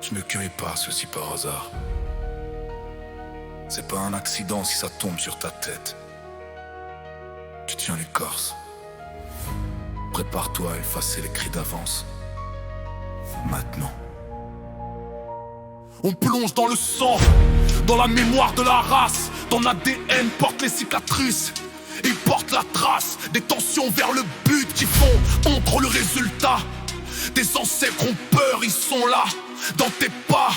Tu ne cueilles pas ceci par hasard. C'est pas un accident si ça tombe sur ta tête. Tu tiens l'écorce. Prépare-toi à effacer les cris d'avance. Maintenant. On plonge dans le sang, dans la mémoire de la race. Ton ADN porte les cicatrices. Il porte la trace des tensions vers le but qui font honte le résultat. Tes ancêtres ont peur, ils sont là, dans tes pas.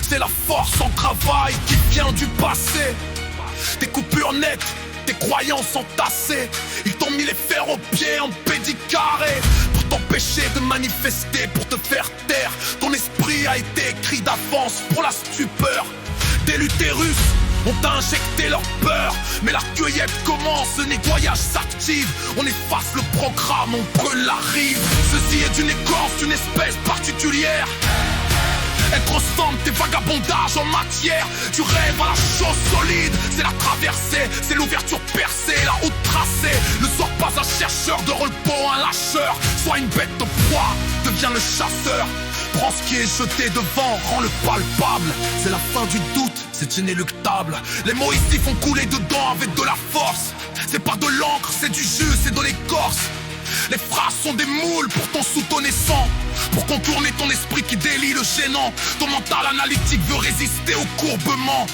C'est la force en travail qui vient du passé. Tes coupures nettes, tes croyances entassées. Ils t'ont mis les fers aux pieds en pédicarré pour t'empêcher de manifester, pour te faire taire. Ton esprit a été écrit d'avance pour la stupeur. Dès l'utérus, on t'a injecté leur peur. Mais la cueillette commence, le nettoyage s'active. On efface le programme, on brûle la rive. Ceci est d'une écorce, d'une espèce particulière. Elle transforme tes vagabondages en matière. Tu rêves à la chose solide. C'est la traversée, c'est l'ouverture percée, la route tracée. Ne sois pas un chercheur de repos, un lâcheur. Sois une bête de proie, deviens le chasseur. Prends ce qui est jeté devant, rends-le palpable. C'est la fin du doute, c'est inéluctable. Les mots ici font couler dedans avec de la force. C'est pas de l'encre, c'est du jus, c'est de l'écorce. Les phrases sont des moules pour ton sous-naissant, pour contourner ton esprit qui délie le gênant. Ton mental analytique veut résister au courbement.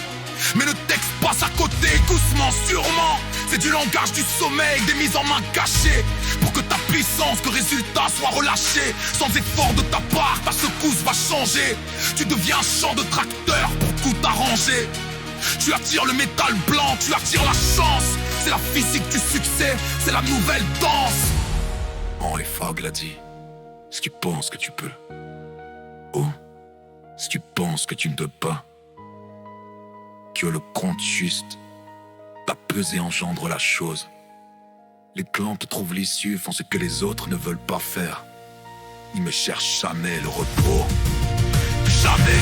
Mais le texte passe à côté, doucement, sûrement. C'est du langage du sommeil, des mises en main cachées. Pour que ta puissance, que résultat soit relâché. Sans effort de ta part, ta secousse va changer. Tu deviens un champ de tracteur pour tout arranger. Tu attires le métal blanc, tu attires la chance. C'est la physique du succès, c'est la nouvelle danse. Henry Fogg l'a dit. Si tu penses que tu peux. Ou si tu penses que tu ne peux pas. Que le compte juste. Ta pesée engendre la chose. Les clans te trouvent l'issue, font ce que les autres ne veulent pas faire. Ils ne cherchent jamais le repos. Jamais.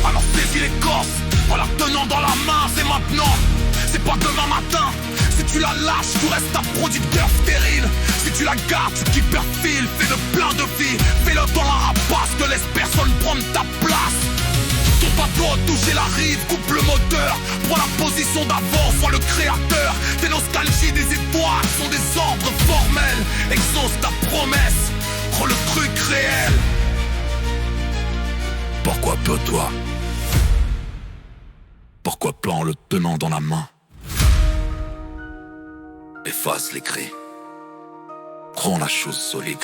Alors saisis l'écorce en la tenant dans la main, c'est maintenant. C'est pas demain matin. Si tu la lâches, tu restes un producteur stérile. Si tu la gardes, tu perfile. Fais-le plein de vie. Fais-le dans la rapace, ne laisse personne prendre ta place. Ton bateau toucher la rive, coupe le moteur. Prends la position d'avant, sois le créateur. Tes nostalgies des étoiles sont des ordres formels. Exauce ta promesse, rends le truc réel. Pourquoi peu toi? Pourquoi plan le tenant dans la main? Efface les cris. Prends la chose solide.